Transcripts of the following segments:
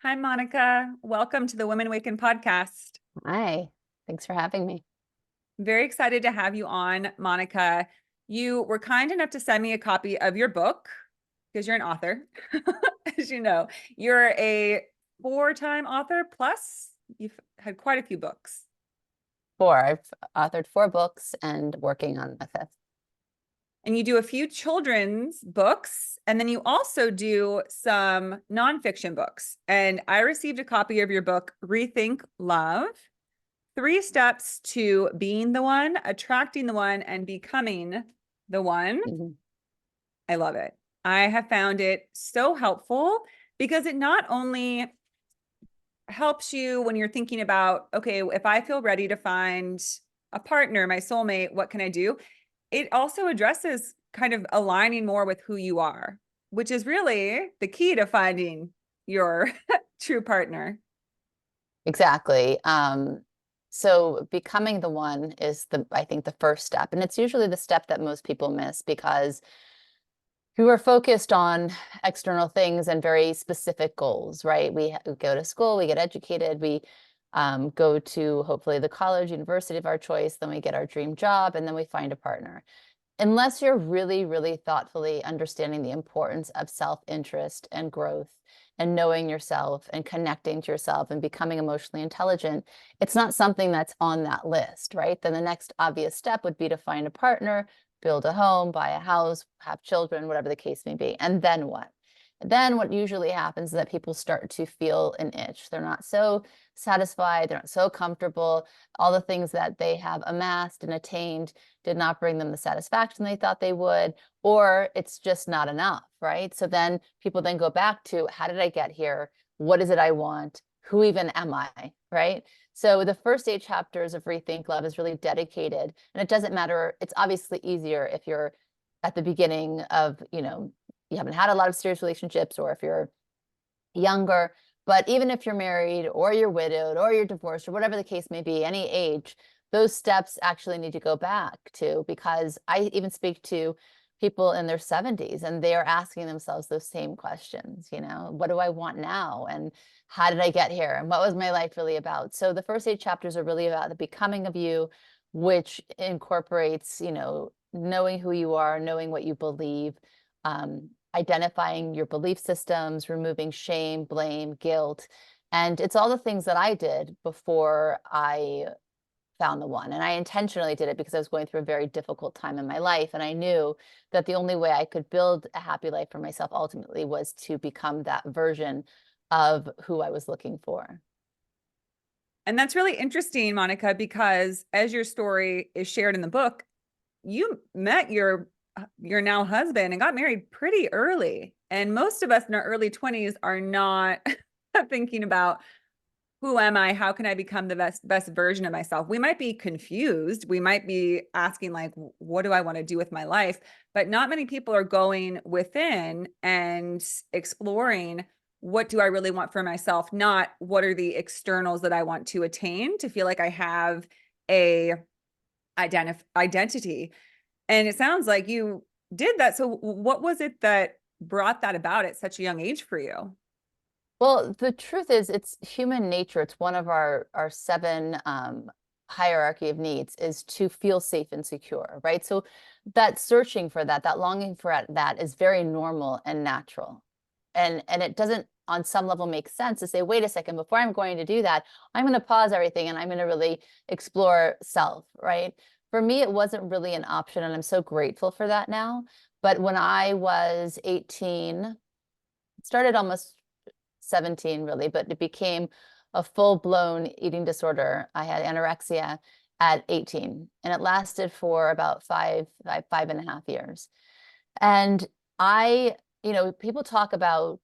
Hi, Monica. Welcome to the Women Awaken podcast. Hi, thanks for having me. Very excited to have you on, Monica. You were kind enough to send me a copy of your book because you're an author. As you know, you're a four-time author, plus you've had quite a few books. I've authored 4 books and working on a 5th. And you do a few children's books, and then you also do some nonfiction books. And I received a copy of your book, Rethink Love: 3 Steps to Being the One, Attracting the One, and Becoming the One. Mhm. I love it. I have found it so helpful because it not only helps you when you're thinking about, okay, if I feel ready to find a partner, my soulmate, what can I do? It also addresses kind of aligning more with who you are, which is really the key to finding your true partner. Exactly. So becoming the one is I think the first step. And it's usually the step that most people miss because we were focused on external things and very specific goals, right? We go to school, we get educated, we go to hopefully the college, university of our choice, then we get our dream job, and then we find a partner. Unless you're really, really thoughtfully understanding the importance of self-interest and growth and knowing yourself and connecting to yourself and becoming emotionally intelligent, it's not something that's on that list, right? Then the next obvious step would be to find a partner, build a home, buy a house, have children, whatever the case may be. And then what? Then what usually happens is that people start to feel an itch. They're not so satisfied, they're not so comfortable. All the things that they have amassed and attained did not bring them the satisfaction they thought they would, or it's just not enough, right? So then people then go back to, how did I get here? What is it I want? Who even am I, right? So the first 8 chapters of Rethink Love is really dedicated, and it doesn't matter. It's obviously easier if you're at the beginning of, you haven't had a lot of serious relationships, or if you're younger. But even if you're married or you're widowed or you're divorced or whatever the case may be, any age, those steps actually need to go back to, because I even speak to people in their 70s and they are asking themselves those same questions, what do I want now? And how did I get here? And what was my life really about? So the first 8 chapters are really about the becoming of you, which incorporates, knowing who you are, knowing what you believe, identifying your belief systems, removing shame, blame, guilt. And it's all the things that I did before I found the one. And I intentionally did it because I was going through a very difficult time in my life. And I knew that the only way I could build a happy life for myself ultimately was to become that version of who I was looking for. And that's really interesting, Monica, because as your story is shared in the book, you met your now husband and got married pretty early. And most of us in our early 20s are not thinking about, who am I? How can I become the best version of myself? We might be confused. We might be asking, like, what do I want to do with my life? But not many people are going within and exploring, what do I really want for myself? Not what are the externals that I want to attain to feel like I have a identity. And it sounds like you did that. So what was it that brought that about at such a young age for you? Well, the truth is, it's human nature. It's one of our 7 hierarchy of needs, is to feel safe and secure, right? So that searching for that, that longing for that is very normal and natural. And it doesn't on some level make sense to say, wait a second, before I'm going to do that, I'm going to pause everything and I'm going to really explore self, right? For me, it wasn't really an option, and I'm so grateful for that now. But when I was 18, it started almost 17 really, but it became a full-blown eating disorder. I had anorexia at 18, and it lasted for about 5.5 years. And I, people talk about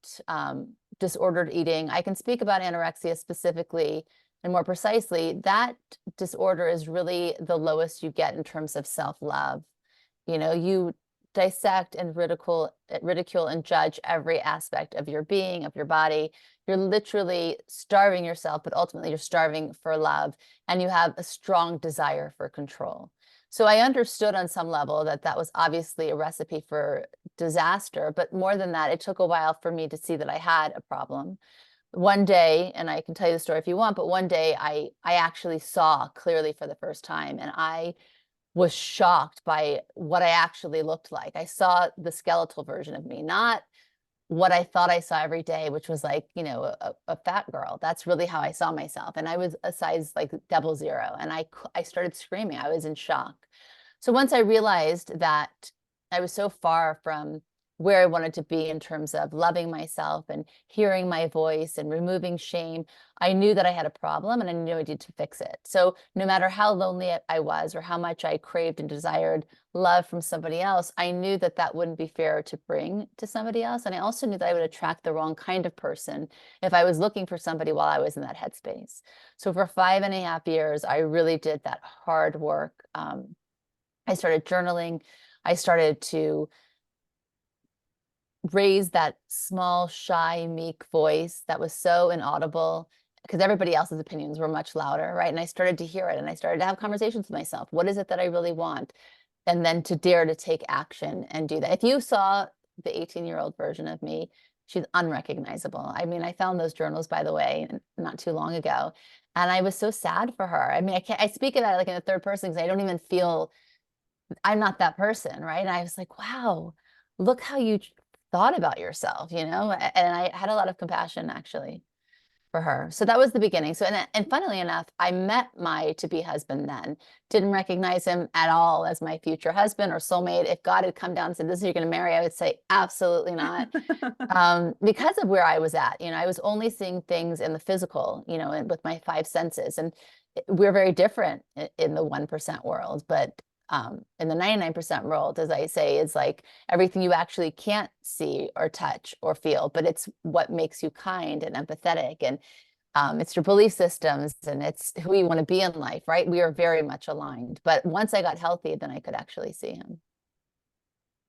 disordered eating. I can speak about anorexia specifically and more precisely. That disorder is really the lowest you get in terms of self-love. You dissect and ridicule and judge every aspect of your being, of your body. You're literally starving yourself, but ultimately you're starving for love, and you have a strong desire for control. So I understood on some level that that was obviously a recipe for disaster, but more than that, it took a while for me to see that I had a problem. one day, and I can tell you the story if you want, but one day I actually saw clearly for the first time, and I was shocked by what I actually looked like. I saw the skeletal version of me, not what I thought I saw every day, which was like, you know, a fat girl. That's really how I saw myself. And I was a size like double zero. And I started screaming. I was in shock. So once I realized that I was so far from where I wanted to be in terms of loving myself and hearing my voice and removing shame, I knew that I had a problem and I knew I needed to fix it. So no matter how lonely I was or how much I craved and desired love from somebody else, I knew that that wouldn't be fair to bring to somebody else. And I also knew that I would attract the wrong kind of person if I was looking for somebody while I was in that headspace. So for 5.5 years, I really did that hard work. I started journaling. I started to raise that small, shy, meek voice that was so inaudible because everybody else's opinions were much louder, right? And I started to hear it and I started to have conversations with myself. What is it that I really want? And then to dare to take action and do that. If you saw the 18-year-old version of me, she's unrecognizable. I mean, I found those journals, by the way, not too long ago. And I was so sad for her. I mean, I speak of that like in the third person because I don't even feel I'm not that person, right? And I was like, wow, look how you thought about yourself, you know? And I had a lot of compassion actually for her. So that was the beginning. So, and funnily enough, I met my to-be husband then, didn't recognize him at all as my future husband or soulmate. If God had come down and said, this is who you're going to marry, I would say, absolutely not. Because of where I was at, you know, I was only seeing things in the physical, you know, and with my five senses. And we're very different in the 1% world, but in the 99% world, as I say, is like everything you actually can't see or touch or feel, but it's what makes you kind and empathetic. And it's your belief systems and it's who you want to be in life, right? We are very much aligned. But once I got healthy, then I could actually see him.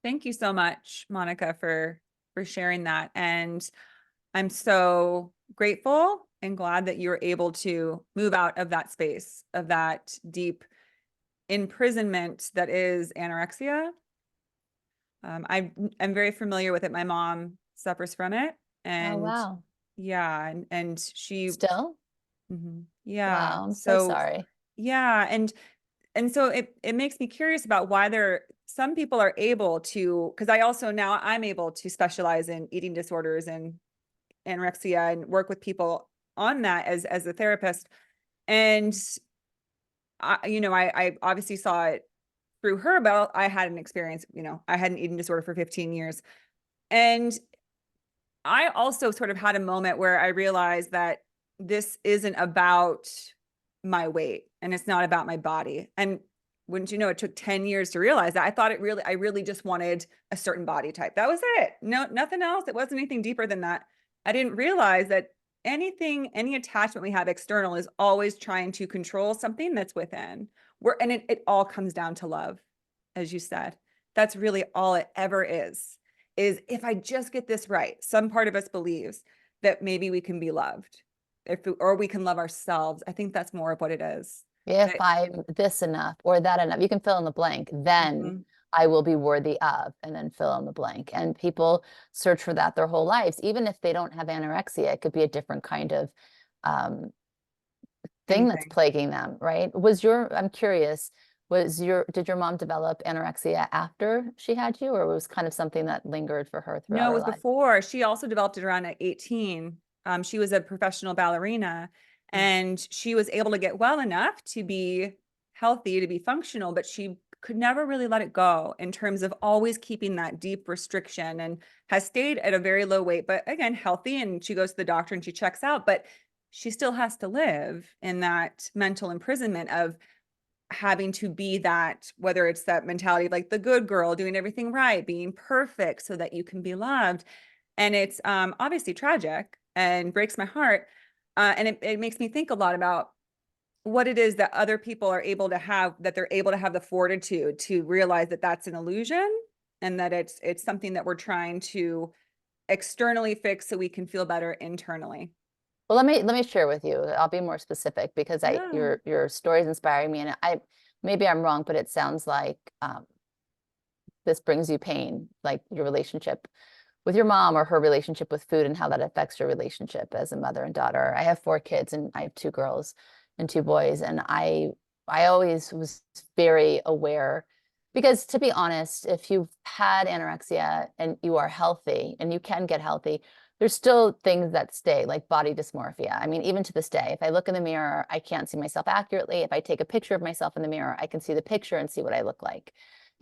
Thank you so much, Monica, for sharing that. And I'm so grateful and glad that you were able to move out of that space, of that deep imprisonment that is anorexia. I'm very familiar with it. My mom suffers from it, Oh, and wow. yeah, and she, Still? yeah. Wow, I'm so So sorry. yeah, and so it makes me curious about why some people are able to, because I also now I'm able to specialize in eating disorders and anorexia and work with people on that as a therapist. And I obviously saw it through her, but I had an experience, I had an eating disorder for 15 years. And I also sort of had a moment where I realized that this isn't about my weight and it's not about my body. And wouldn't you know, it took 10 years to realize that. I really just wanted a certain body type. That was it. No, nothing else. It wasn't anything deeper than that. I didn't realize that any attachment we have external is always trying to control something that's within. And it all comes down to love, as you said. That's really all it ever is if I just get this right, some part of us believes that maybe we can be loved or we can love ourselves. I think that's more of what it is. If That, I'm this enough or that enough, you can fill in the blank, then Mhm. I will be worthy of, and then fill in the blank. And people search for that their whole lives, even if they don't have anorexia, it could be a different kind of um, thing that's Anything. plaguing them, right? I'm curious, did your mom develop anorexia after she had you, or was kind of something that lingered for her throughout No, it her was life? before. She also developed it around at 18. She was a professional ballerina Mm. and she was able to get well enough to be healthy, to be functional, but she could never really let it go in terms of always keeping that deep restriction and has stayed at a very low weight, but again, healthy. And she goes to the doctor and she checks out, but she still has to live in that mental imprisonment of having to be that, whether it's that mentality of like the good girl doing everything right, being perfect so that you can be loved. And it's obviously tragic and breaks my heart. And it makes me think a lot about what it is that other people are able to have, that they're able to have the fortitude to realize that that's an illusion and that it's something that we're trying to externally fix so we can feel better internally. Well, let me share with you. I'll be more specific because Yeah. your story is inspiring me, and maybe I'm wrong, but it sounds like this brings you pain, like your relationship with your mom, or her relationship with food and how that affects your relationship as a mother and daughter. I have 4 kids, and I have 2 girls and 2 boys. And I always was very aware, because to be honest, if you've had anorexia and you are healthy and you can get healthy, there's still things that stay, like body dysmorphia. I mean, even to this day, if I look in the mirror, I can't see myself accurately. If I take a picture of myself in the mirror, I can see the picture and see what I look like,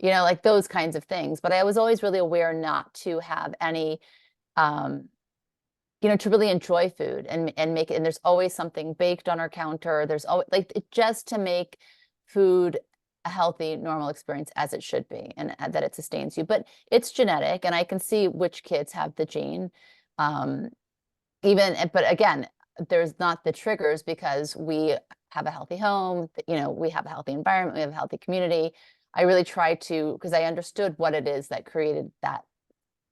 like those kinds of things. But I was always really aware not to have any, um, to really enjoy food and make it. And there's always something baked on our counter. There's always just to make food a healthy, normal experience as it should be, and that it sustains you. But it's genetic, and I can see which kids have the gene. Um, but again, there's not the triggers, because we have a healthy home, we have a healthy environment, we have a healthy community. I really tried to, because I understood what it is that created that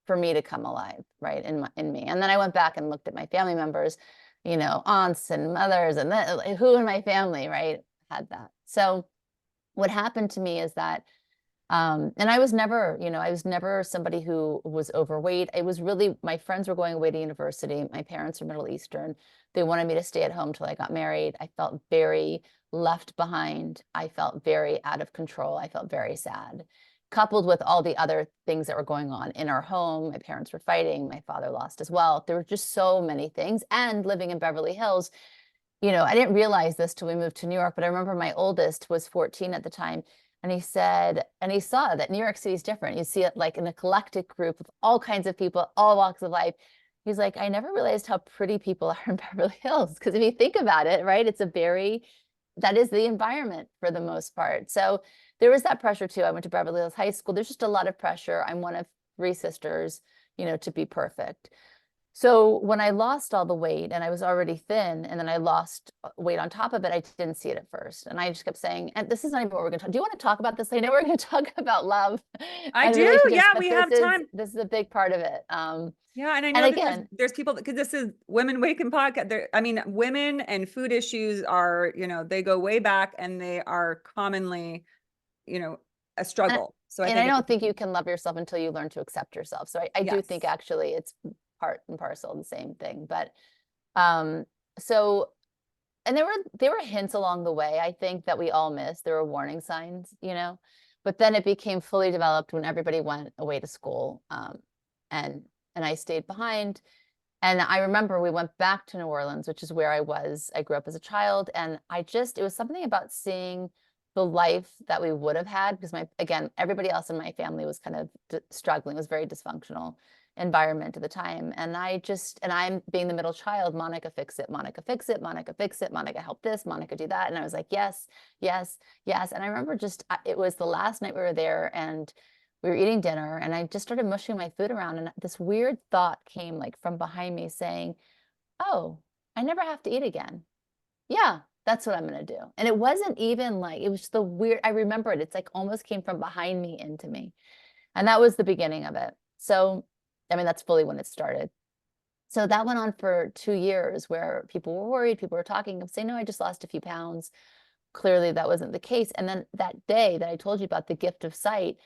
for me to come alive, right, in me. And then I went back and looked at my family members, aunts and mothers, and then who in my family, right, had that. So what happened to me is that, and I was never somebody who was overweight. It was really, my friends were going away to university. My parents are Middle Eastern. They wanted me to stay at home till I got married. I felt very left behind. I felt very out of control. I felt very sad, coupled with all the other things that were going on in our home. My parents were fighting. My father lost his wealth. There were just so many things. And living in Beverly Hills, I didn't realize this till we moved to New York, but I remember my oldest was 14 at the time. And he said, and he saw that New York City is different. You see it like in a eclectic group of all kinds of people, all walks of life. He's like, I never realized how pretty people are in Beverly Hills. Because if you think about it, right, that is the environment for the most part. So there was that pressure too. I went to Beverly Hills High School. There's just a lot of pressure. I'm one of 3 sisters, to be perfect. So when I lost all the weight, and I was already thin, and then I lost weight on top of it, I didn't see it at first. And I just kept saying, and this is not even what we're going to talk. Do you want to talk about this? I know we're going to talk about love I and do. relationships, Yeah, but we have time. this is a big part of it. Yeah, and I And know that again, there's people, because this is Women Waken podcast. I mean, women and food issues are, they go way back, and they are commonly, a and, struggle. So I and think I it's don't think you can love yourself until you learn to accept yourself. So I do think yes. actually it's part and parcel of the same thing. But um, so and there were hints along the way, I think, that we all missed. There were warning signs, but then it became fully developed when everybody went away to school, and I stayed behind. And I remember we went back to New Orleans, which is where I grew up as a child, and it was something about seeing the life that we would have had, because again, everybody else in my family was kind of struggling. It was very dysfunctional environment at the time. And I'm being the middle child. Monica, fix it. Monica, fix it. Monica, fix it. Monica, help this. Monica, do that. And I was like, yes, yes, yes. And I remember it was the last night we were there, and we were eating dinner, and I just started mushing my food around. And this weird thought came like from behind me saying, oh, I never have to eat again. Yeah, that's what I'm going to do. And it wasn't even like, it was just I remember it. It's like almost came from behind me into me. And that was the beginning of it. So, I mean, that's fully when it started. So that went on for 2 years, where people were worried, people were talking and saying, no, I just lost a few pounds. Clearly that wasn't the case. And then that day that I told you about, the gift of sight,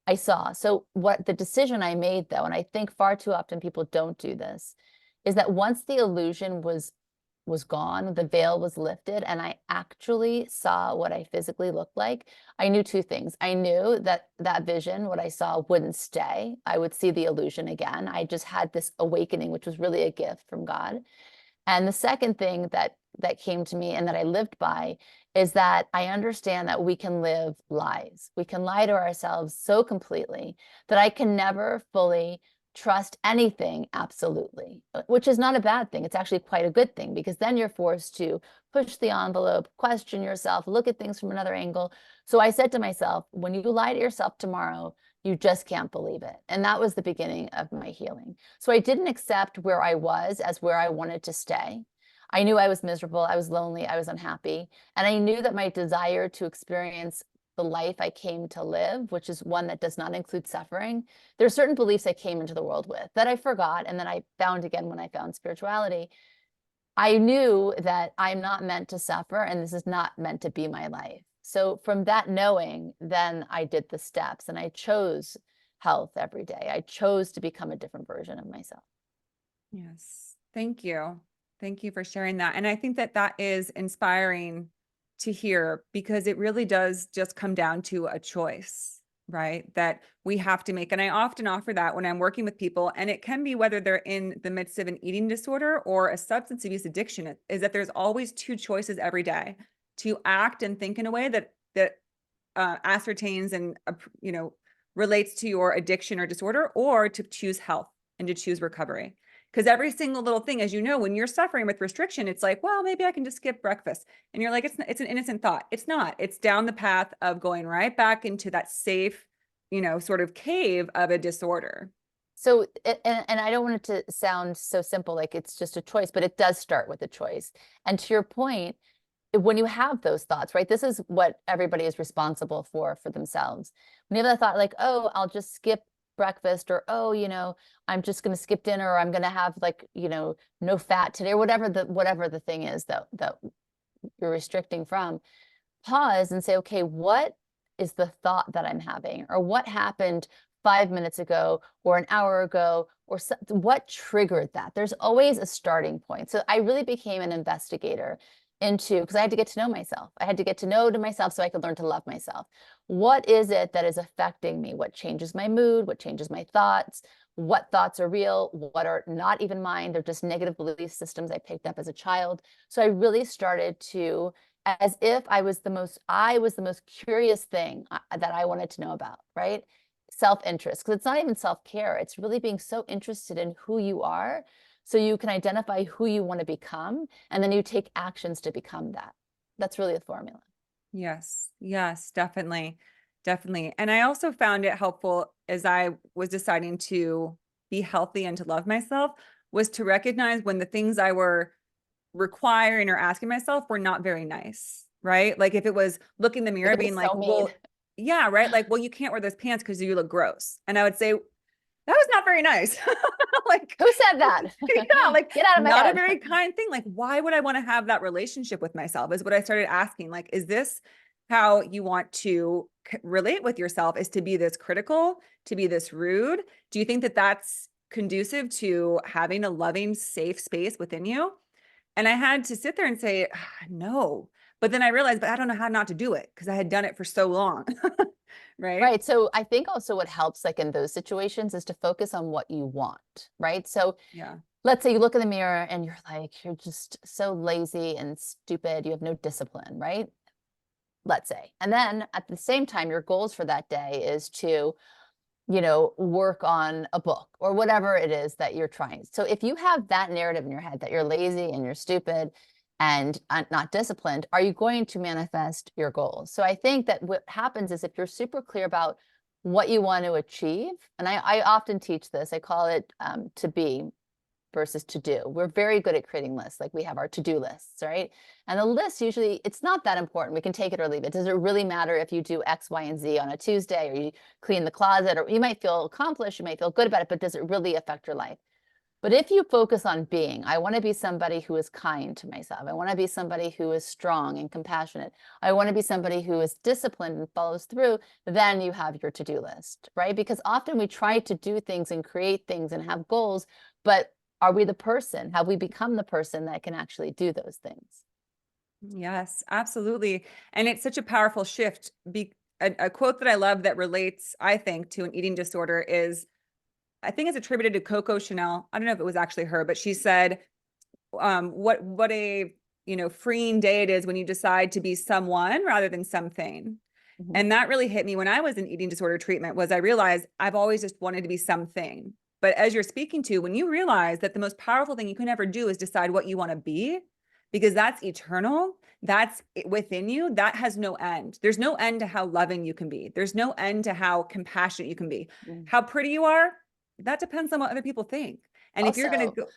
I saw. So what the decision I made, though, and I think far too often people don't do this, is that once the illusion was gone, the veil was lifted, and I actually saw what I physically looked like, I knew 2 things. I knew that that vision, what I saw, wouldn't stay. I would see the illusion again. I just had this awakening, which was really a gift from God. And the second thing that came to me and that I lived by is that I understand that we can live lies. We can lie to ourselves so completely that I can never fully trust anything absolutely, which is not a bad thing. It's actually quite a good thing, because then you're forced to push the envelope, question yourself, look at things from another angle. So I said to myself, when you lie to yourself tomorrow, you just can't believe it. And that was the beginning of my healing. So I didn't accept where I was as where I wanted to stay. I knew I was miserable, I was lonely, I was unhappy. And I knew that my desire to experience the life I came to live, which is one that does not include suffering. There are certain beliefs I came into the world with that I forgot, and then I found again when I found spirituality. I knew that I'm not meant to suffer, and this is not meant to be my life. So from that knowing, then I did the steps, and I chose health every day. I chose to become a different version of myself. Yes. Thank you. Thank you for sharing that. And I think that that is inspiring to hear because it really does just come down to a choice, right? That we have to make. And I often offer that when I'm working with people, and it can be whether they're in the midst of an eating disorder or a substance abuse addiction, is that there's always two choices every day to act and think in a way that ascertains and relates to your addiction or disorder, or to choose health and to choose recovery. Because every single little thing, as you know, when you're suffering with restriction, it's like, well, maybe I can just skip breakfast. And you're like, it's an innocent thought. It's not. It's down the path of going right back into that safe, sort of cave of a disorder. So, and I don't want it to sound so simple, like it's just a choice, but it does start with a choice. And to your point, when you have those thoughts, right? This is what everybody is responsible for themselves. When you have that thought like, oh, I'll just skip breakfast, or, oh, I'm just going to skip dinner, or I'm going to have like, no fat today, or whatever the thing is that you're restricting from, pause and say, okay, what is the thought that I'm having? Or what happened 5 minutes ago or an hour ago, or what triggered that? There's always a starting point. So I really became an investigator into, because I had to get to know myself. I had to get to know myself so I could learn to love myself. What is it that is affecting me? What changes my mood? What changes my thoughts? What thoughts are real? What are not even mine? They're just negative belief systems I picked up as a child. So I really started to, as if I was the most curious thing that I wanted to know about, right? Self-interest, because it's not even self-care. It's really being so interested in who you are so you can identify who you want to become, and then you take actions to become that. That's really the formula. Yes, yes, definitely. Definitely. And I also found it helpful as I was deciding to be healthy and to love myself, was to recognize when the things I were requiring or asking myself were not very nice, right? Like if it was look in the It mirror could be being like, so mean. well, yeah, right. Like, well, you can't wear those pants because you look gross. And I would say, that was not very nice. Like, Who said that? yeah, like Get out of my not a head. very kind thing. Like, why would I want to have that relationship with myself? Is what I started asking. Like, is this how you want to relate with yourself? Is to be this critical, to be this rude? Do you think that that's conducive to having a loving, safe space within you? And I had to sit there and say, no. But then I realized, but I don't know how not to do it because I had done it for so long. Right. Right. So I think also what helps, like in those situations, is to focus on what you want, right? So Yeah. let's say you look in the mirror and you're like, you're just so lazy and stupid. You have no discipline, right? Let's say. And then at the same time, your goals for that day is to, work on a book or whatever it is that you're trying. So if you have that narrative in your head that you're lazy and you're stupid and not disciplined, are you going to manifest your goals? So I think that what happens is if you're super clear about what you want to achieve, and I often teach this, I call it to be versus to do. We're very good at creating lists. Like we have our to-do lists, right? And the list usually, it's not that important. We can take it or leave it. Does it really matter if you do X, Y, and Z on a Tuesday, or you clean the closet, or you might feel accomplished, you might feel good about it, but does it really affect your life? But if you focus on being, I want to be somebody who is kind to myself. I want to be somebody who is strong and compassionate. I want to be somebody who is disciplined and follows through. Then you have your to-do list, right? Because often we try to do things and create things and have goals, but are we the person? Have we become the person that can actually do those things? Yes, absolutely. And it's such a powerful shift. A quote that I love that relates, I think, to an eating disorder is, I think it's attributed to Coco Chanel. I don't know if it was actually her, but she said, what a freeing day it is when you decide to be someone rather than something. Mhm. And that really hit me when I was in eating disorder treatment, was I realized I've always just wanted to be something. But as you're speaking to, when you realize that the most powerful thing you can ever do is decide what you want to be, because that's eternal, that's within you, that has no end. There's no end to how loving you can be. There's no end to how compassionate you can be. Mm. How pretty you are, that depends on what other people think. And if you're going to Also, go,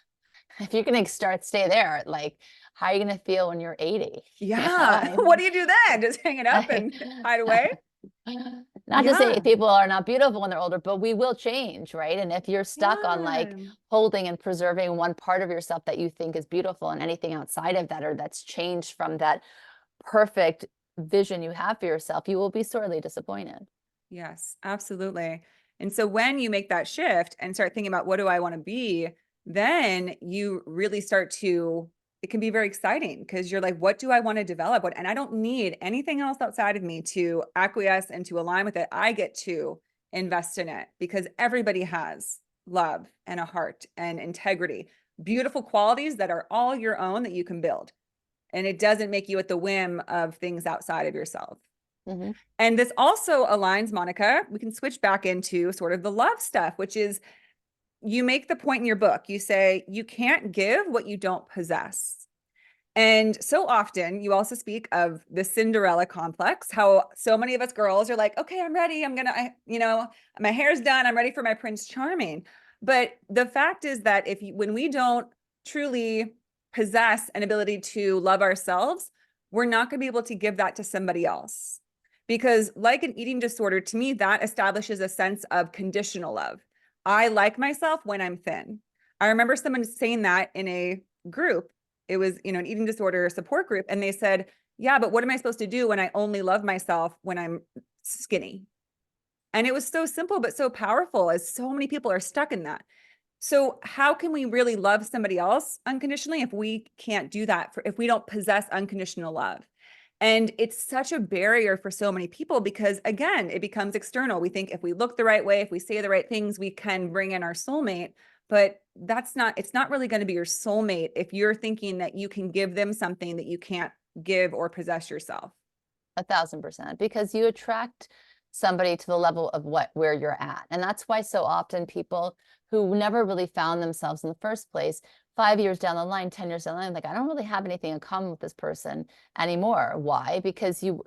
if you're going to stay there, like, how are you going to feel when you're 80? yeah, what do you do then? Just hang it up and hide away? Not to say Yeah. people are not beautiful when they're older, but we will change, right? And if you're stuck on like Yeah. holding and preserving one part of yourself that you think is beautiful, and anything outside of that or that's changed from that perfect vision you have for yourself, you will be sorely disappointed. Yes, absolutely. And so when you make that shift and start thinking about what do I want to be, then you really start to, it can be very exciting because you're like, what do I want to develop? And I don't need anything else outside of me to acquiesce and to align with it. I get to invest in it because everybody has love and a heart and integrity, beautiful qualities that are all your own that you can build. And it doesn't make you at the whim of things outside of yourself. Mm-hmm. And this also aligns, Monica, we can switch back into sort of the love stuff, which is you make the point in your book. You say, you can't give what you don't possess. And so often you also speak of the Cinderella complex, how so many of us girls are like, okay, I'm ready. I'm going to, my hair's done. I'm ready for my Prince Charming. But the fact is that when we don't truly possess an ability to love ourselves, we're not going to be able to give that to somebody else. Because like an eating disorder, to me, that establishes a sense of conditional love. I like myself when I'm thin. I remember someone saying that in a group. It was, an eating disorder support group. And they said, yeah, but what am I supposed to do when I only love myself when I'm skinny? And it was so simple, but so powerful, as so many people are stuck in that. So how can we really love somebody else unconditionally if we can't do that, if we don't possess unconditional love? And it's such a barrier for so many people because, again, it becomes external. We think if we look the right way, if we say the right things, we can bring in our soulmate. But it's not really going to be your soulmate if you're thinking that you can give them something that you can't give or possess yourself. 1,000%, because you attract somebody to the level of where you're at. And that's why so often people who never really found themselves in the first place, 5 years down the line, 10 years down the line, like, I don't really have anything in common with this person anymore. Why? Because you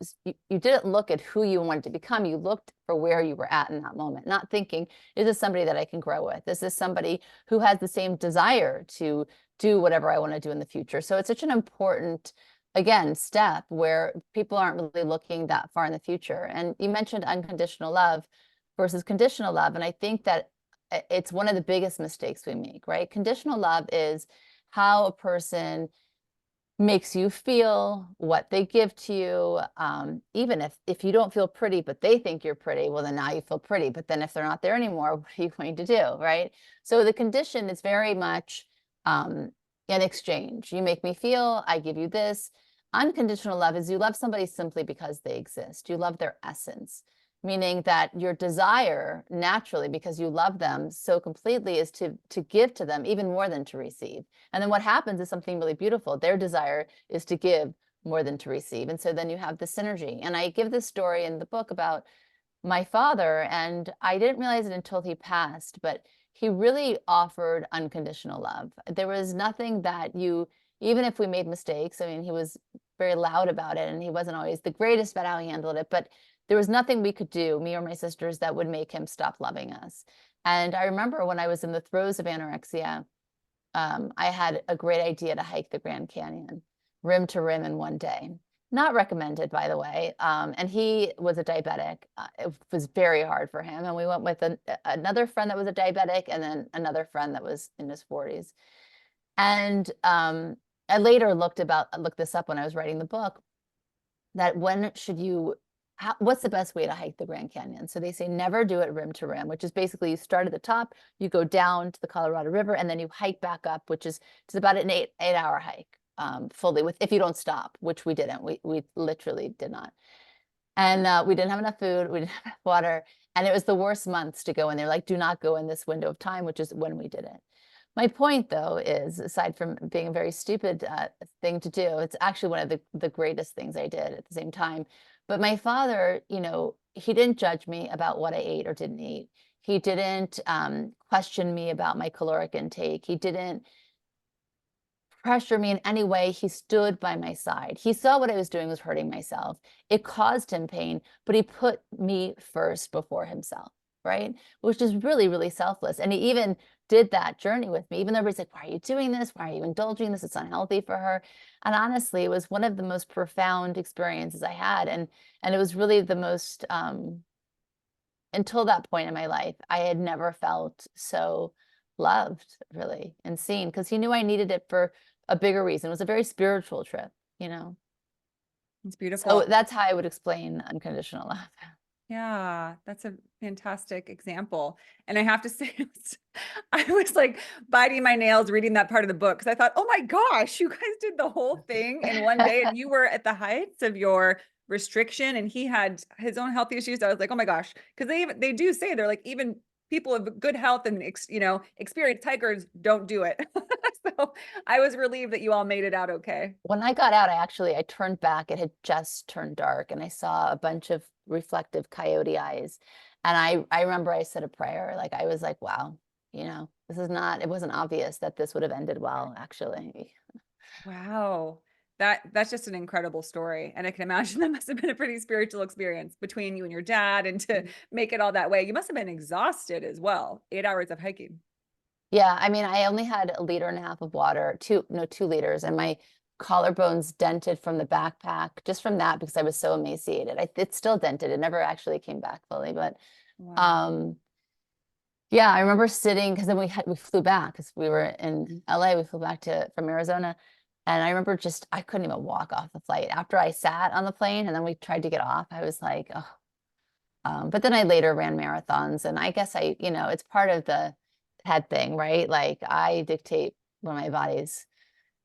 didn't look at who you wanted to become. You looked for where you were at in that moment, not thinking, is this somebody that I can grow with? Is this somebody who has the same desire to do whatever I want to do in the future? So it's such an important, again, step where people aren't really looking that far in the future. And you mentioned unconditional love versus conditional love. And I think that it's one of the biggest mistakes we make, right? Conditional love is how a person makes you feel, what they give to you. Even if you don't feel pretty, but they think you're pretty, well, then now you feel pretty. But then if they're not there anymore, what are you going to do, right? So the condition is very much an exchange. You make me feel, I give you this. Unconditional love is you love somebody simply because they exist. You love their essence, meaning that your desire naturally, because you love them so completely, is to give to them even more than to receive. And then what happens is something really beautiful. Their desire is to give more than to receive. And so then you have the synergy. And I give this story in the book about my father, and I didn't realize it until he passed, but he really offered unconditional love. There was nothing that even if we made mistakes, I mean, he was very loud about it and he wasn't always the greatest about how he handled it, but there was nothing we could do, me or my sisters, that would make him stop loving us. And I remember when I was in the throes of anorexia, I had a great idea to hike the Grand Canyon, rim to rim in one day. Not recommended, by the way. And he was a diabetic. It was very hard for him. And we went with another friend that was a diabetic and then another friend that was in his 40s. And I later looked this up when I was writing the book, that what's the best way to hike the Grand Canyon? So they say never do it rim to rim, which is basically you start at the top, you go down to the Colorado River, and then you hike back up, which is about an 8-hour hike fully, if you don't stop, which we didn't. We literally did not. And we didn't have enough food, we didn't have enough water, and it was the worst months to go in. They're like, do not go in this window of time, which is when we did it. My point, though, is aside from being a very stupid thing to do, it's actually one of the greatest things I did at the same time. But my father, he didn't judge me about what I ate or didn't eat. He didn't question me about my caloric intake. He didn't pressure me in any way. He stood by my side. He saw what I was doing was hurting myself. It caused him pain, but he put me first before himself, right? Which is really, really selfless. And he even did that journey with me, even though everybody's like, why are you doing this? Why are you indulging this? It's unhealthy for her. And honestly, it was one of the most profound experiences I had. And it was really the most, until that point in my life, I had never felt so loved, really, and seen, because he knew I needed it for a bigger reason. It was a very spiritual trip. It's So beautiful. that's how I would explain unconditional love. Yeah, that's a fantastic example. And I have to say, I was like biting my nails reading that part of the book because I thought, oh my gosh, you guys did the whole thing in one day and you were at the heights of your restriction and he had his own health issues. I was like, oh my gosh, because they do say they're like even people of good health and experienced hikers don't do it. So I was relieved that you all made it out okay. When I got out, I turned back. It had just turned dark, and I saw a bunch of reflective coyote eyes. And I remember I said a prayer. Like I was like, wow, this is not, it wasn't obvious that this would have ended well, actually. Wow. That's just an incredible story. And I can imagine that must have been a pretty spiritual experience between you and your dad and to make it all that way. You must have been exhausted as well. 8 hours of hiking. Yeah, I mean, I only had a liter and a half of water, 2 liters, and my collarbones dented from the backpack just from that because I was so emaciated. It's still dented. It never actually came back fully, but Wow. um, yeah, I remember sitting because then we flew back because we were in LA. We flew back to from Arizona, and I remember just I couldn't even walk off the flight after I sat on the plane, and then we tried to get off. I was like, oh. But then I later ran marathons, and I guess it's part of the head thing, right? Like I dictate when my body's.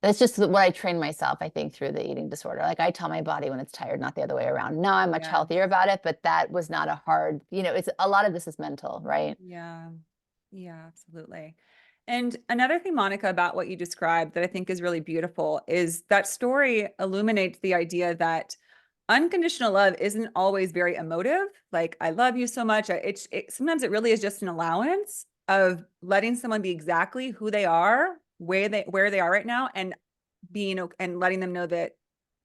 That's just what I train myself, I think, through the eating disorder. Like I tell my body when it's tired, not the other way around. Now I'm much Yeah. healthier about it, but that was not a hard, it's a lot of this is mental, right? Yeah. Yeah, absolutely. And another thing, Monica, about what you described that I think is really beautiful is that story illuminates the idea that unconditional love isn't always very emotive. Like, I love you so much. Sometimes it really is just an allowance of letting someone be exactly who they are, where they are right now, and and letting them know that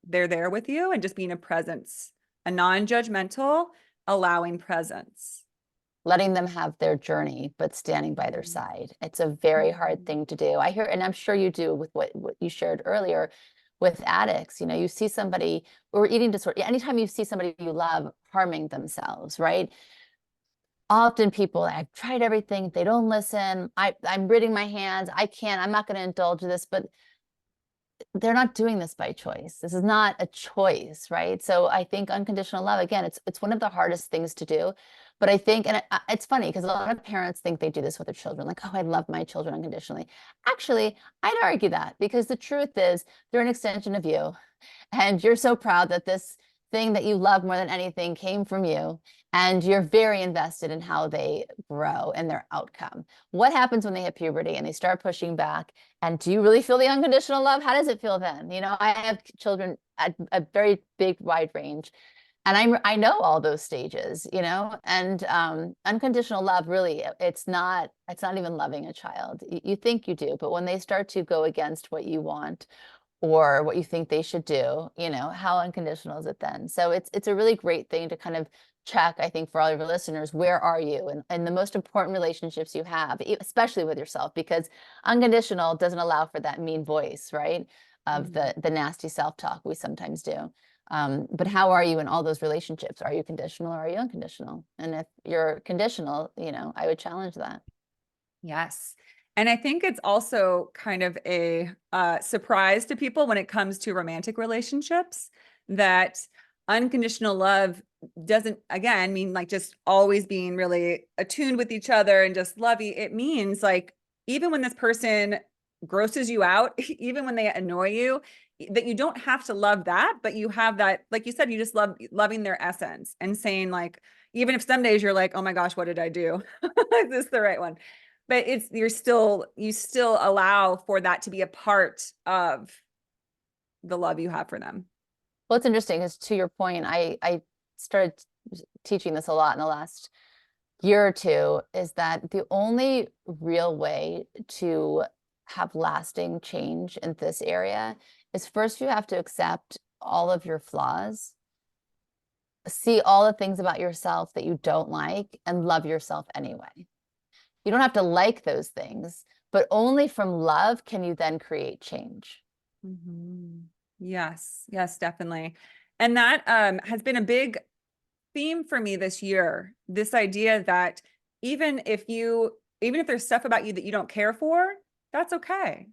they're there with you and just being a presence, a non-judgmental, allowing presence. Letting them have their journey, but standing by their Mhm. side. It's a very hard thing to do. I hear, and I'm sure you do with what you shared earlier with addicts. You see somebody or eating disorder, anytime you see somebody you love harming themselves, right? Often people, I've tried everything, they don't listen. I'm ridding my hands. I'm not going to indulge this, but they're not doing this by choice. This is not a choice, right? So I think unconditional love, again, it's one of the hardest things to do. But I think, and it's funny because a lot of parents think they do this with their children, like, oh, I love my children unconditionally. Actually, I'd argue that because the truth is they're an extension of you. And you're so proud that this thing that you love more than anything came from you. And you're very invested in how they grow and their outcome. What happens when they hit puberty and they start pushing back? And do you really feel the unconditional love? How does it feel then? I have children at a very big, wide range. And I know all those stages, and unconditional love really, it's not even loving a child. You think you do, but when they start to go against what you want or what you think they should do, how unconditional is it then? So it's a really great thing to kind of check, I think, for all of your listeners, where are you and the most important relationships you have, especially with yourself, because unconditional doesn't allow for that mean voice, right? Of Mhm. the nasty self-talk we sometimes do. But how are you in all those relationships? Are you conditional or are you unconditional? And if you're conditional, I would challenge that. Yes. And I think it's also kind of a surprise to people when it comes to romantic relationships that unconditional love doesn't, again, mean like just always being really attuned with each other and just lovey. It means like even when this person grosses you out, even when they annoy you, that you don't have to love that, but you have that, like you said, you just loving their essence and saying like, even if some days you're like, oh my gosh, what did I do? Is this the right one? But you still allow for that to be a part of the love you have for them. Well, it's interesting because to your point, I started teaching this a lot in the last year or two, is that the only real way to have lasting change in this area is first you have to accept all of your flaws, see all the things about yourself that you don't like, and love yourself anyway. You don't have to like those things, but only from love can you then create change. Mhm. Yes, yes, definitely. And that has been a big theme for me this year. This idea that even if there's stuff about you that you don't care for, that's okay.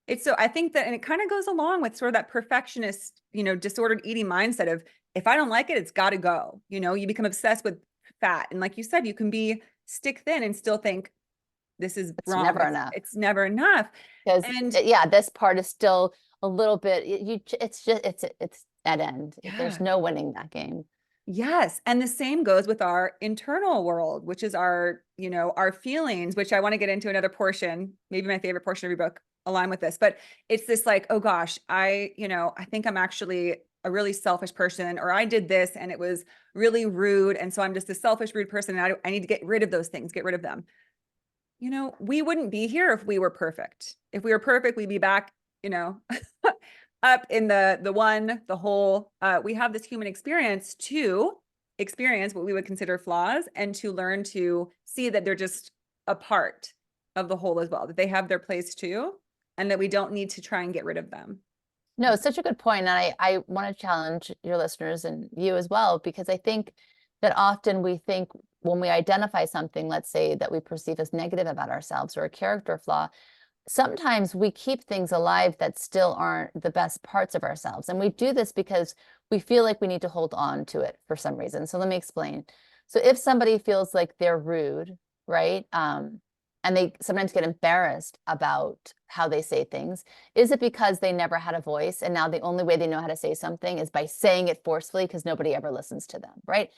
It's so I think that, and it kind of goes along with sort of that perfectionist, disordered eating mindset of if I don't like it, it's got to go. You become obsessed with fat. And like you said, you can be stick thin and still think this is It's wrong. never enough. It's never enough. Because And yeah, this part is still a little bit, it's just, it's at end. There's yeah. no winning that game. Yes. And the same goes with our internal world, which is our, you know, our feelings, which I want to get into another portion, maybe my favorite portion of your book align with this, but it's this like, oh gosh, you know, I think I'm actually a really selfish person, or I did this and it was really rude. And so I'm just a selfish, rude person. And I need to get rid of those things, get rid of them. You know, we wouldn't be here if we were perfect. If we were perfect, we'd be back, you know, up in the one, the whole. We have this human experience to experience what we would consider flaws and to learn to see that they're just a part of the whole as well, that they have their place too, and that we don't need to try and get rid of them. No, it's such a good point. And I want to challenge your listeners and you as well, because I think that often we think when we identify something, let's say that we perceive as negative about ourselves or a character flaw, sometimes we keep things alive that still aren't the best parts of ourselves. And we do this because we feel like we need to hold on to it for some reason. So let me explain. So if somebody feels like they're rude, right? And they sometimes get embarrassed about how they say things. Is it because they never had a voice and now the only way they know how to say something is by saying it forcefully because nobody ever listens to them, right?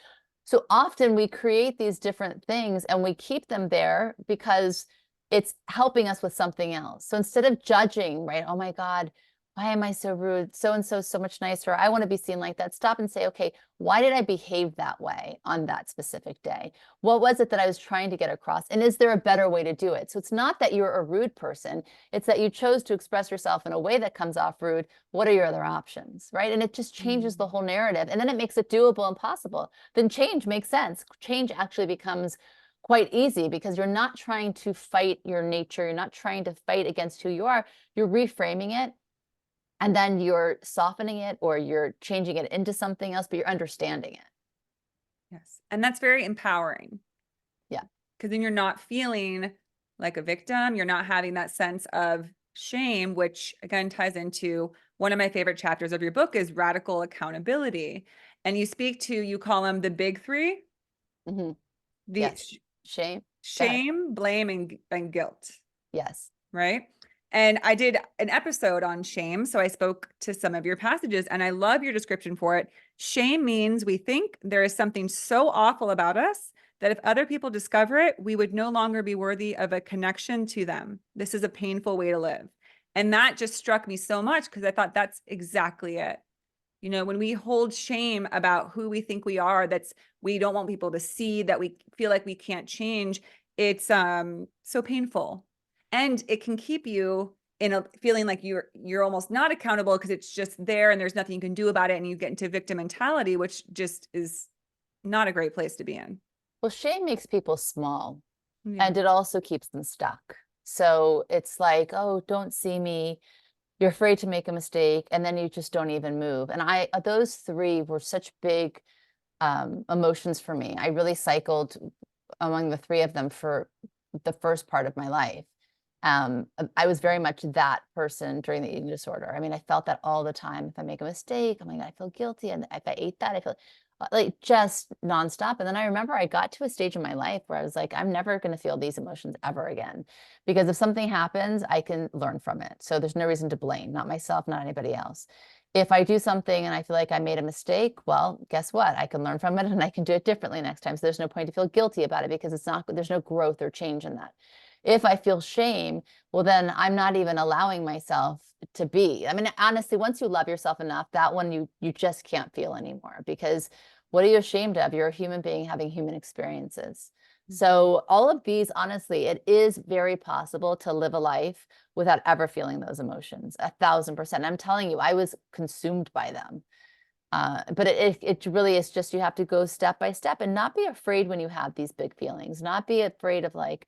So often we create these different things and we keep them there because it's helping us with something else. So instead of judging, right? Oh my God, why am I so rude? So and so so much nicer. I want to be seen like that. Stop and say, okay, why did I behave that way on that specific day? What was it that I was trying to get across? And is there a better way to do it? So it's not that you're a rude person. It's that you chose to express yourself in a way that comes off rude. What are your other options, right? And it just changes the whole narrative. And then it makes it doable and possible. Then change makes sense. Change actually becomes quite easy because you're not trying to fight your nature. You're not trying to fight against who you are. You're reframing it and then you're softening it or you're changing it into something else, but you're understanding it. Yes. And that's very empowering. Yeah. Because then you're not feeling like a victim. You're not having that sense of shame, which again ties into one of my favorite chapters of your book is radical accountability. And you speak to, you call them the big three, Mm-hmm. the Yes. Shame. Go ahead. shame, blame, and guilt. Yes. Right. And I did an episode on shame. So I spoke to some of your passages and I love your description for it. Shame means we think there is something so awful about us that if other people discover it, we would no longer be worthy of a connection to them. This is a painful way to live. And that just struck me so much because I thought that's exactly it. You know, when we hold shame about who we think we are, that's we don't want people to see, that we feel like we can't change, it's so painful. And it can keep you in a feeling like you're almost not accountable because it's just there and there's nothing you can do about it and you get into victim mentality, which just is not a great place to be in. Well, shame makes people small Yeah. and it also keeps them stuck. So it's like, oh, don't see me. You're afraid to make a mistake and then you just don't even move. And those three were such big emotions for me. I really cycled among the three of them for the first part of my life. I was very much that person during the eating disorder. I mean, I felt that all the time. If I make a mistake, oh my God, I feel guilty. And if I ate that, I feel like just nonstop. And then I remember I got to a stage in my life where I was like, I'm never going to feel these emotions ever again. Because if something happens, I can learn from it. So there's no reason to blame, not myself, not anybody else. If I do something and I feel like I made a mistake, well, guess what? I can learn from it and I can do it differently next time. So there's no point to feel guilty about it because there's no growth or change in that. If I feel shame, well, then I'm not even allowing myself to be. I mean, honestly, once you love yourself enough, that one you just can't feel anymore because what are you ashamed of? You're a human being having human experiences. So all of these, honestly, it is very possible to live a life without ever feeling those emotions, 1,000%. I'm telling you, I was consumed by them. But it really is just you have to go step by step and not be afraid when you have these big feelings, not be afraid of like,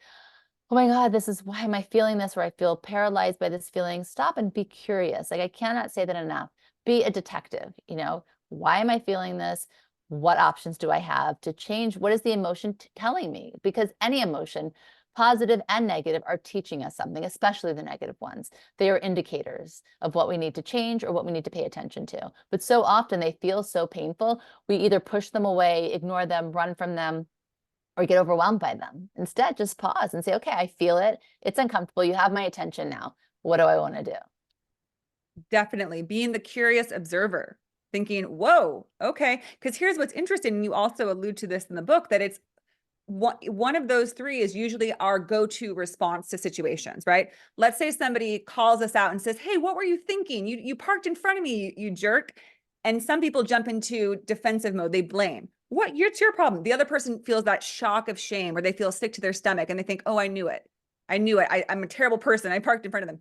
oh my God, this is why am I feeling this, or I feel paralyzed by this feeling. Stop and be curious. Like I cannot say that enough. Be a detective, why am I feeling this? What options do I have to change? What is the emotion telling me? Because any emotion, positive and negative, are teaching us something, especially the negative ones. They are indicators of what we need to change or what we need to pay attention to. But so often they feel so painful, we either push them away, ignore them, run from them, or get overwhelmed by them. Instead, just pause and say, okay, I feel it. It's uncomfortable. You have my attention now. What do I want to do? Definitely being the curious observer, thinking, whoa, okay. Because here's what's interesting. And you also allude to this in the book, that it's one of those three is usually our go-to response to situations, right? Let's say somebody calls us out and says, hey, what were you thinking? You parked in front of me, you jerk. And some people jump into defensive mode. They blame. It's your problem. The other person feels that shock of shame, or they feel sick to their stomach and they think, oh, I knew it. I knew it. I'm a terrible person. I parked in front of them.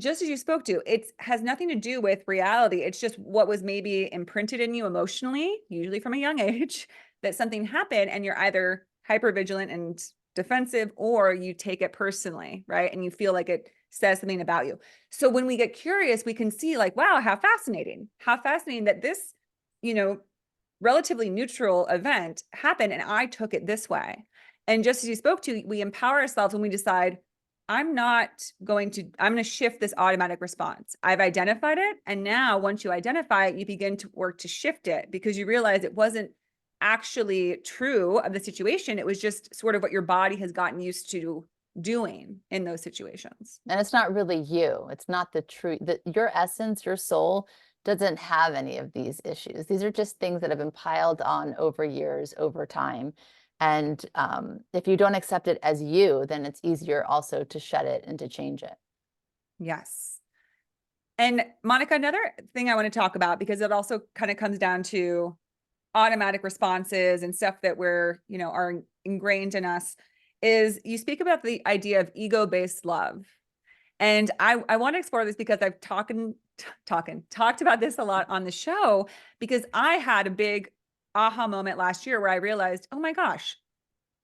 Just as you spoke to, it has nothing to do with reality. It's just what was maybe imprinted in you emotionally, usually from a young age, that something happened and you're either hyper vigilant and defensive, or you take it personally, right? And you feel like it says something about you. So when we get curious, we can see like, wow, how fascinating that this, you know, relatively neutral event happened and I took it this way. And just as you spoke to, we empower ourselves when we decide, I'm going to shift this automatic response. I've identified it. And now once you identify it, you begin to work to shift it, because you realize it wasn't actually true of the situation. It was just sort of what your body has gotten used to doing in those situations. And it's not really you. It's not the truth. Your essence, your soul doesn't have any of these issues. These are just things that have been piled on over years, over time. And if you don't accept it as you, then it's easier also to shut it and to change it. Yes. And Monica, another thing I want to talk about, because it also kind of comes down to automatic responses and stuff that are ingrained in us, is you speak about the idea of ego-based love. And I want to explore this because I've talked about this a lot on the show, because I had a big aha moment last year where I realized, oh my gosh,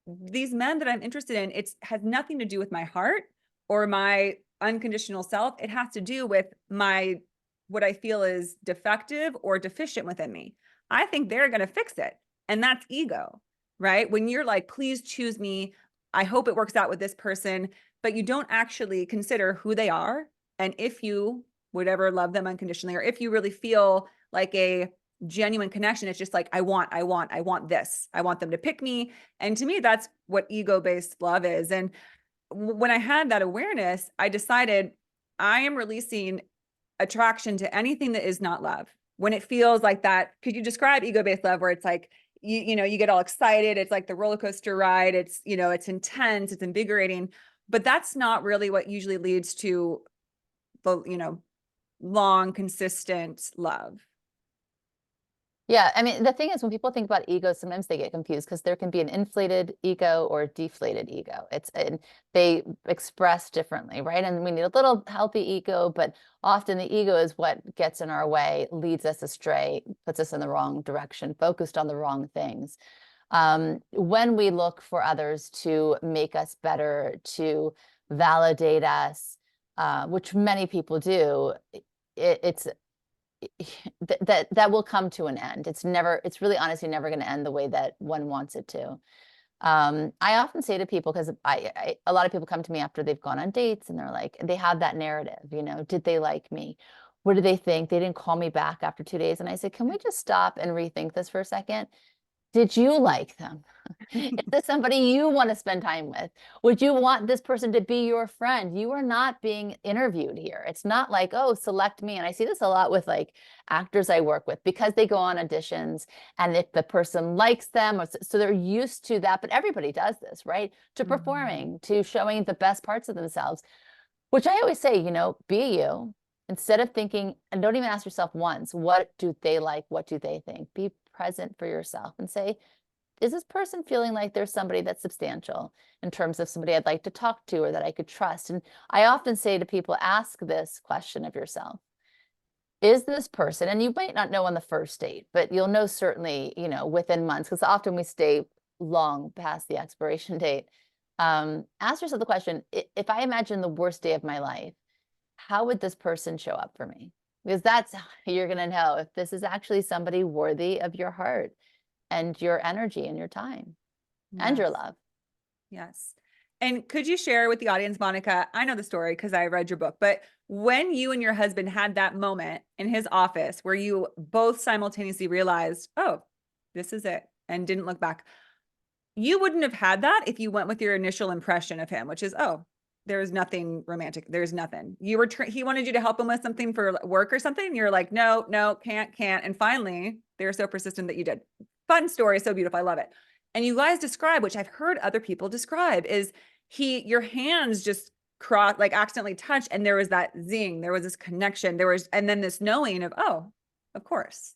these men that I'm interested in, it has nothing to do with my heart or my unconditional self. It has to do with what I feel is defective or deficient within me. I think they're going to fix it. And that's ego, right? When you're like, please choose me. I hope it works out with this person, but you don't actually consider who they are. And if you would ever love them unconditionally, or if you really feel like a genuine connection, it's just like, I want this. I want them to pick me. And to me, that's what ego-based love is. And when I had that awareness, I decided I am releasing attraction to anything that is not love. When it feels like that, could you describe ego-based love, where it's like, you get all excited. It's like the roller coaster ride. It's, it's intense, it's invigorating, but that's not really what usually leads to the, long, consistent love. Yeah, I mean, the thing is, when people think about ego, sometimes they get confused because there can be an inflated ego or a deflated ego. And they express differently, right? And we need a little healthy ego, but often the ego is what gets in our way, leads us astray, puts us in the wrong direction, focused on the wrong things. When we look for others to make us better, to validate us, which many people do, it's that will come to an end. It's really honestly never going to end the way that one wants it to. I often say to people, because a lot of people come to me after they've gone on dates and they're like, they have that narrative, did they like me? What do they think? They didn't call me back after 2 days. And I said, can we just stop and rethink this for a second? Did you like them? Is this somebody you want to spend time with? Would you want this person to be your friend? You are not being interviewed here. It's not like, oh, select me. And I see this a lot with like actors I work with, because they go on auditions and if the person likes them, so they're used to that. But everybody does this, right? To performing, to showing the best parts of themselves, which I always say, be you. Instead of thinking, and don't even ask yourself once, what do they like? What do they think? Be present for yourself and say, is this person feeling like there's somebody that's substantial in terms of somebody I'd like to talk to or that I could trust? And I often say to people, ask this question of yourself. Is this person, and you might not know on the first date, but you'll know certainly, within months, because often we stay long past the expiration date. Ask yourself the question, if I imagine the worst day of my life, how would this person show up for me? Because that's how you're going to know if this is actually somebody worthy of your heart and your energy and your time and your love. Yes. And could you share with the audience, Monica? I know the story because I read your book, but when you and your husband had that moment in his office where you both simultaneously realized, oh, this is it, and didn't look back, you wouldn't have had that if you went with your initial impression of him, which is, oh, there's nothing romantic. There's nothing. You were he wanted you to help him with something for work or something. And you're like, no, no, can't. And finally, they're so persistent that you did. Fun story, so beautiful. I love it. And you guys describe, which I've heard other people describe, is your hands just cross, like accidentally touched, and there was that zing, there was this connection, there was, and then this knowing of, oh, of course.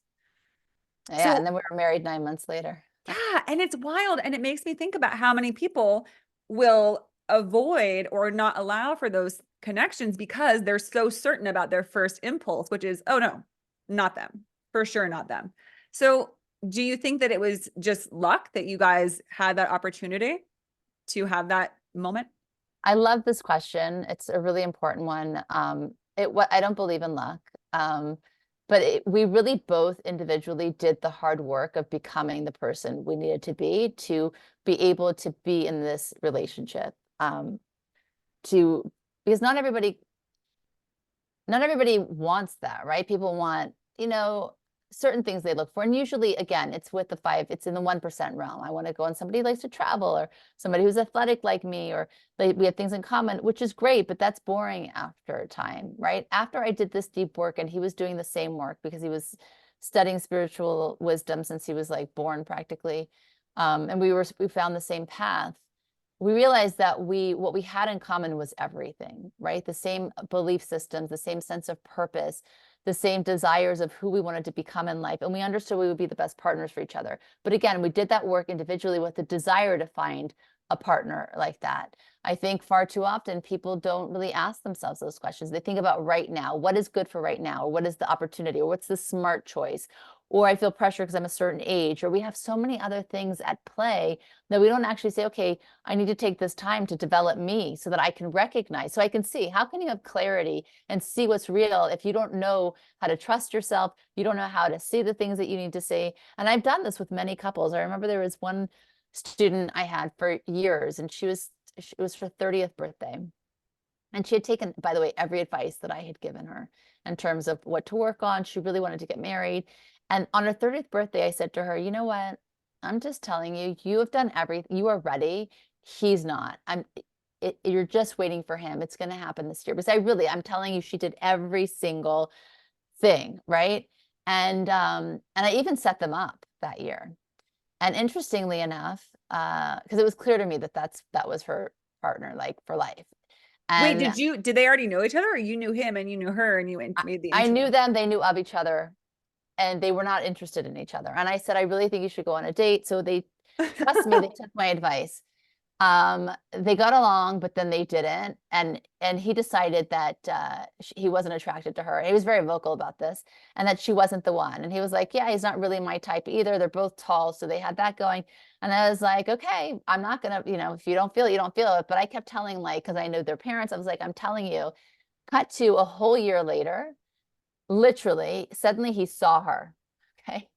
Yeah, So and then we were married 9 months later. yeah, and it's wild. And it makes me think about how many people will avoid or not allow for those connections because they're so certain about their first impulse, which is, oh no, not them. For sure, not them. So, do you think that it was just luck that you guys had that opportunity to have that moment? I love this question. It's a really important one. What I don't believe in luck. But we really both individually did the hard work of becoming the person we needed to be able to be in this relationship. To Because not everybody wants that, right? People want, certain things they look for. And usually, again, it's in the 1% realm. I want to go on somebody who likes to travel, or somebody who's athletic like me, or we have things in common, which is great, but that's boring after a time, right? After I did this deep work and he was doing the same work because he was studying spiritual wisdom since he was like born practically. And we found the same path. We realized that what we had in common was everything, right? The same belief systems, the same sense of purpose, the same desires of who we wanted to become in life. And we understood we would be the best partners for each other. But again, we did that work individually with the desire to find a partner like that. I think far too often people don't really ask themselves those questions. They think about right now, what is good for right now, or what is the opportunity, or what's the smart choice, or I feel pressure because I'm a certain age, or we have so many other things at play that we don't actually say, okay, I need to take this time to develop me so that I can recognize, so I can see. How can you have clarity and see what's real if you don't know how to trust yourself? You don't know how to see the things that you need to see. And I've done this with many couples. I remember there was one student I had for years, and it was her 30th birthday. And she had taken, by the way, every advice that I had given her in terms of what to work on. She really wanted to get married. And on her 30th birthday, I said to her, you know what? I'm just telling you, you have done everything. You are ready. He's not. You're just waiting for him. It's going to happen this year. Because I'm telling you, she did every single thing, right? And I even set them up that year. And interestingly enough, because it was clear to me that that was her partner, like for life. Wait, And did they already know each other, or you knew him and you knew her and you made the I intro? knew them, they knew of each other, and they were not interested in each other. And I said, I really think you should go on a date. So they trust me, they took my advice. They got along, but then they didn't. And he decided that he wasn't attracted to her. He was very vocal about this, and that she wasn't the one. And he was like, yeah, he's not really my type either. They're both tall. So they had that going. And I was like, okay, I'm not gonna, if you don't feel it, you don't feel it. But I kept telling, like, because I know their parents, I was like, I'm telling you. Cut to a whole year later, literally, suddenly he saw her. Okay.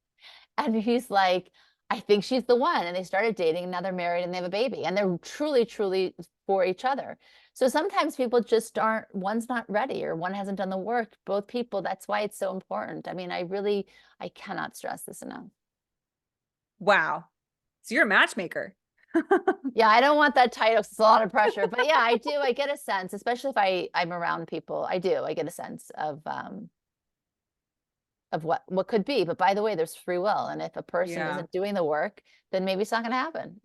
And he's like, I think she's the one. And they started dating, and now they're married and they have a baby, and they're truly, truly for each other. So sometimes people just aren't, one's not ready, or one hasn't done the work. Both people, that's why it's so important. I mean, I cannot stress this enough. Wow. So you're a matchmaker. Yeah, I don't want that title 'cause it's a lot of pressure, but yeah, I do. I get a sense, especially if I'm around people. I do. I get a sense of what could be. But by the way, there's free will. And if a person Yeah. isn't doing the work, then maybe it's not going to happen,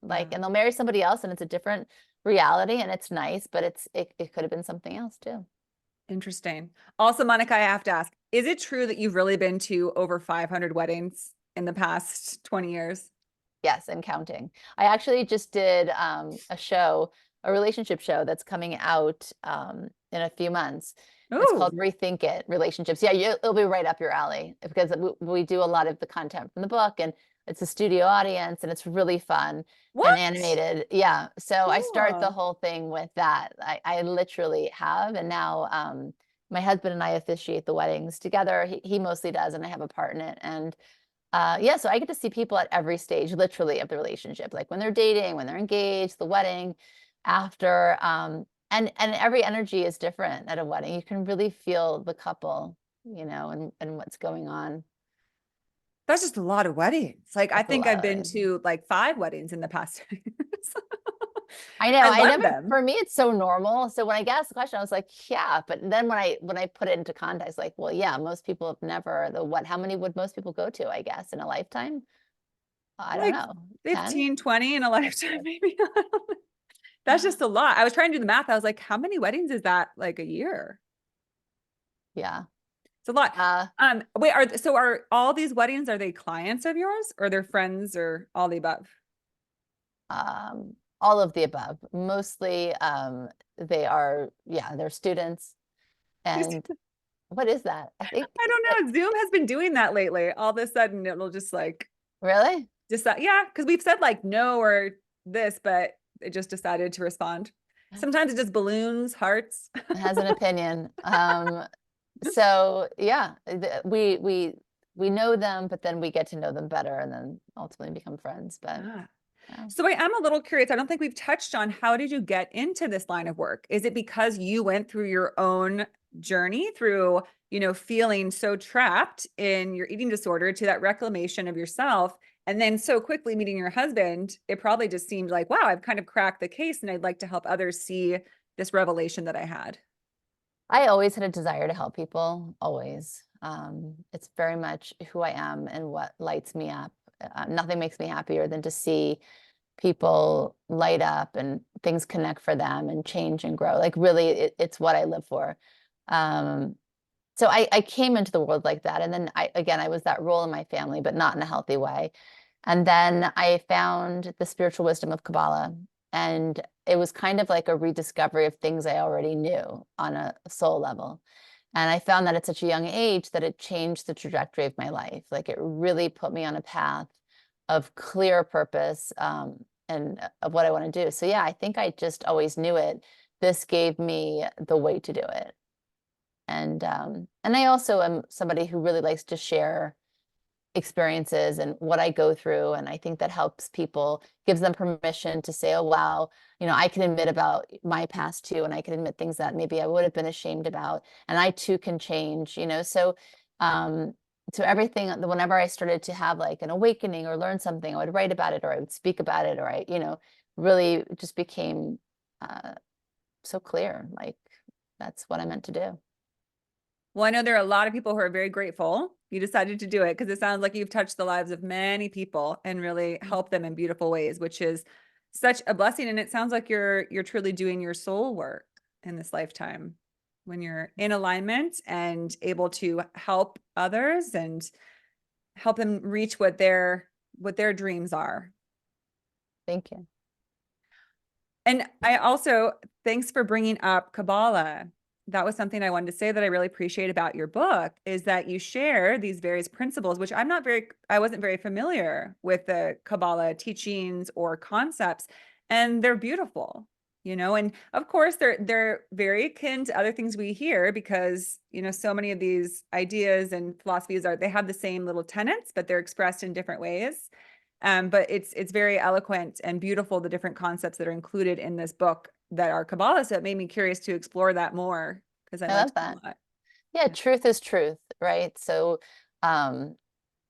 like, Yeah. and they'll marry somebody else and it's a different reality and it's nice, but it could have been something else too. Interesting. Also, Monica, I have to ask, is it true that you've really been to over 500 weddings in the past 20 years? Yes, and counting. I actually just did a relationship show that's coming out in a few months. It's called Oh, Rethink It Relationships. Yeah, it'll be right up your alley because we do a lot of the content from the book, and it's a studio audience, and it's really fun and what? animated. Yeah. So I start the Cool. whole thing with that. I literally have, and now my husband and I officiate the weddings together. He mostly does, and I have a part in it. And yeah, so I get to see people at every stage, literally, of the relationship, like when they're dating, when they're engaged, the wedding, after, and every energy is different at a wedding. You can really feel the couple, and what's going on. That's just a lot of weddings. Like, I That's a think I've lot been of. to like 5 weddings in the past 2 years. I know. I I love never, them. for me, it's so normal. So when I get asked the question, I was like, yeah. But then when I put it into context, like, well, yeah, most people have never the what, how many would most people go to, I guess, in a lifetime? I don't Like know. 10? 15, 20 in a lifetime, Like, maybe. That's just a lot. I was trying to do the math. I was like, how many weddings is that like a year? yeah. It's a lot. Uh, Wait, are all these weddings, are they clients of yours or they're friends or all the above? all of the above. Mostly, they are, yeah, they're students. And what is that? I think, I don't know. Zoom has been doing that lately. All of a sudden, it'll just like really? decide. Yeah, because we've said like no or this, but it just decided to respond. Sometimes it just balloons, hearts. Has an opinion. So yeah, we know them, but then we get to know them better and then ultimately become friends. But Ah. yeah. So I am a little curious. I don't think we've touched on how did you get into this line of work? Is it because you went through your own journey through, feeling so trapped in your eating disorder to that reclamation of yourself? And then so quickly meeting your husband, it probably just seemed like, wow, I've kind of cracked the case and I'd like to help others see this revelation that I had. I always had a desire to help people, always. It's very much who I am and what lights me up. Nothing makes me happier than to see people light up and things connect for them and change and grow. Like really, it's what I live for. Um, so I came into the world like that. And then I was that role in my family, but not in a healthy way. And then I found the spiritual wisdom of Kabbalah. And it was kind of like a rediscovery of things I already knew on a soul level. And I found that at such a young age that it changed the trajectory of my life. Like it really put me on a path of clear purpose, and of what I want to do. So yeah, I think I just always knew it. This gave me the way to do it. And I also am somebody who really likes to share experiences and what I go through. And I think that helps people, gives them permission to say, oh, wow, I can admit about my past too. And I can admit things that maybe I would have been ashamed about. And I too can change. Um, so everything, whenever I started to have like an awakening or learn something, I would write about it or I would speak about it or really just became so clear. Like that's what I meant to do. Well, I know there are a lot of people who are very grateful you decided to do it because it sounds like you've touched the lives of many people and really helped them in beautiful ways, which is such a blessing. And it sounds like you're truly doing your soul work in this lifetime when you're in alignment and able to help others and help them reach what their dreams are. Thank you. And I also, thanks for bringing up Kabbalah. That was something I wanted to say that I really appreciate about your book is that you share these various principles, which I wasn't very familiar with the Kabbalah teachings or concepts, and they're beautiful, and of course they're very akin to other things we hear because, so many of these ideas and philosophies they have the same little tenets, but they're expressed in different ways. But it's very eloquent and beautiful, the different concepts that are included in this book that are Kabbalah. So it made me curious to explore that more because I I liked love it a that. lot. Yeah, Yeah. truth is truth, right? So, um,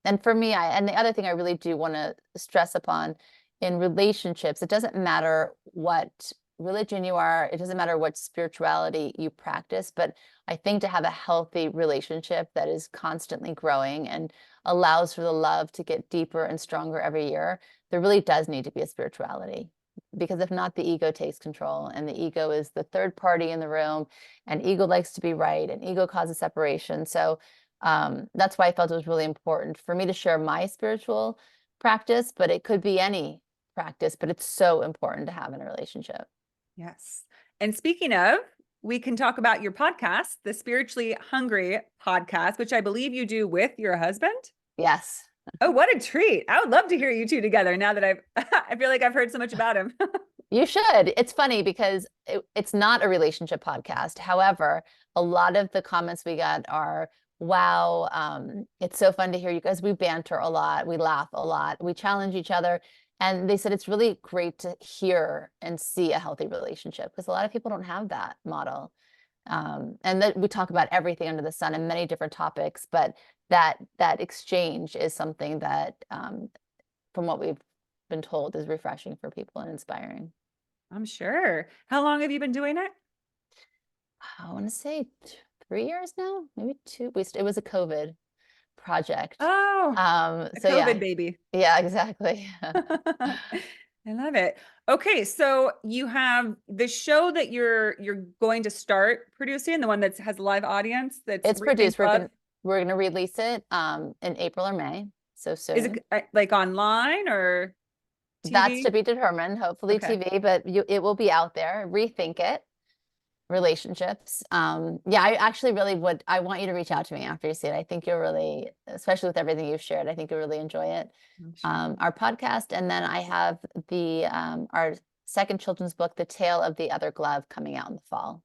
and for me, and the other thing I really do want to stress upon in relationships, it doesn't matter what religion you are, it doesn't matter what spirituality you practice, but I think to have a healthy relationship that is constantly growing and allows for the love to get deeper and stronger every year, there really does need to be a spirituality. Because if not, the ego takes control, and the ego is the third party in the room, and ego likes to be right, and ego causes separation. So that's why I felt it was really important for me to share my spiritual practice, but it could be any practice, but it's so important to have in a relationship. Yes. And speaking of, we can talk about your podcast, the Spiritually Hungry podcast, which I believe you do with your husband. Yes. Oh, what a treat. I would love to hear you two together now that I feel like I've heard so much about him. You should. It's funny because it's not a relationship podcast. However, a lot of the comments we get are, wow, it's so fun to hear you guys. We banter a lot. We laugh a lot. We challenge each other. And they said it's really great to hear and see a healthy relationship because a lot of people don't have that model. And that we talk about everything under the sun and many different topics, but that exchange is something that, from what we've been told, is refreshing for people and inspiring. I'm sure. How long have you been doing it? I want to say 3 years now, maybe two. It was a COVID project. Oh, a So COVID yeah, baby. yeah, exactly. I love it. Okay, so you have the show that you're going to start producing, the one that has a live audience, that's It's Rethink produced. Love. We're gonna release it in April or May, so Is soon. it like online or That's to TV? be determined, hopefully Okay. TV, but it will be out there. Rethink it, relationships. Yeah, I actually really would. I want you to reach out to me after you see it. I think you'll really, especially with everything you've shared, I think you'll really enjoy it. I'm sure. Our podcast, and then I have the our second children's book, The Tale of the Other Glove, coming out in the fall.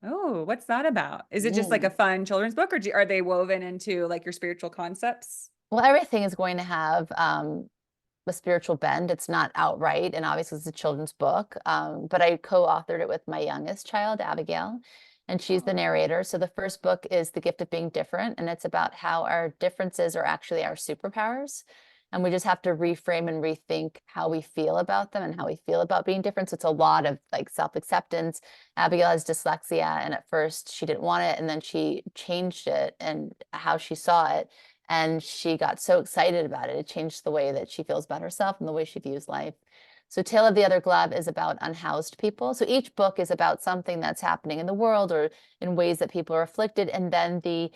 Oh, what's that about? Is it just like a Mm. fun children's book, or are they woven into like your spiritual concepts? Well, everything is going to have a spiritual bend. It's not outright, and obviously it's a children's book. But I co-authored it with my youngest child, Abigail, and she's the Oh, narrator. So the first book is The Gift of Being Different, and it's about how our differences are actually our superpowers. And we just have to reframe and rethink how we feel about them and how we feel about being different. So it's a lot of like self-acceptance. Abigail has dyslexia, and at first she didn't want it, and then she changed it and how she saw it, and she got so excited about it. It changed the way that she feels about herself and the way she views life. So Tale of the Other Glove is about unhoused people. So each book is about something that's happening in the world or in ways that people are afflicted, and then the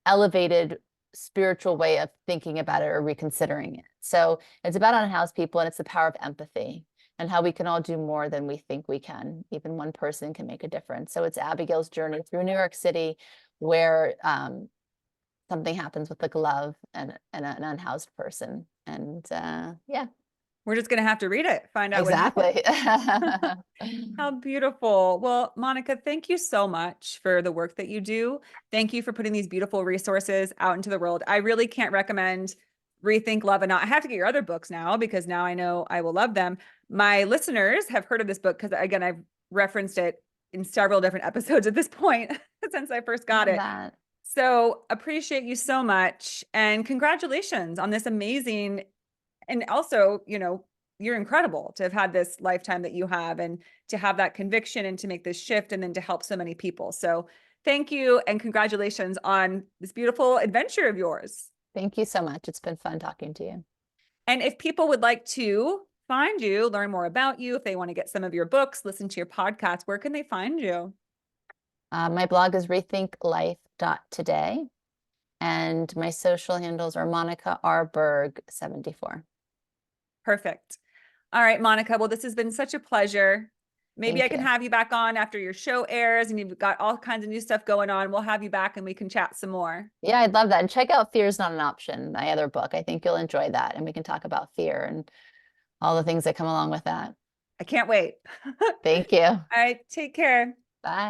elevated spiritual way of thinking about it or reconsidering it. So it's about unhoused people, and it's the power of empathy and how we can all do more than we think we can. Even one person can make a difference. So it's Abigail's journey through New York City, where something happens with a glove and an unhoused person. And yeah, we're just gonna have to read it, find out what happened. exactly. How beautiful. Well, Monica, thank you so much for the work that you do. Thank you for putting these beautiful resources out into the world. I really can't recommend Rethink Love enough. I have to get your other books now because now I know I will love them. My listeners have heard of this book because, again, I've referenced it in several different episodes at this point since I first got Love it. that. So appreciate you so much. And congratulations on this amazing, and also, you're incredible to have had this lifetime that you have and to have that conviction and to make this shift and then to help so many people. So thank you and congratulations on this beautiful adventure of yours. Thank you so much. It's been fun talking to you. And if people would like to find you, learn more about you, if they want to get some of your books, listen to your podcast, where can they find you? My blog is rethinklife.today, and my social handles are Monica R. Berg 74. Perfect. All right, Monica. Well, this has been such a pleasure. Maybe I Thank can you. have you back on after your show airs and you've got all kinds of new stuff going on. We'll have you back and we can chat some more. Yeah, I'd love that. And check out Fear is Not an Option, my other book. I think you'll enjoy that. And we can talk about fear and all the things that come along with that. I can't wait. All Thank you. right, take care. Bye.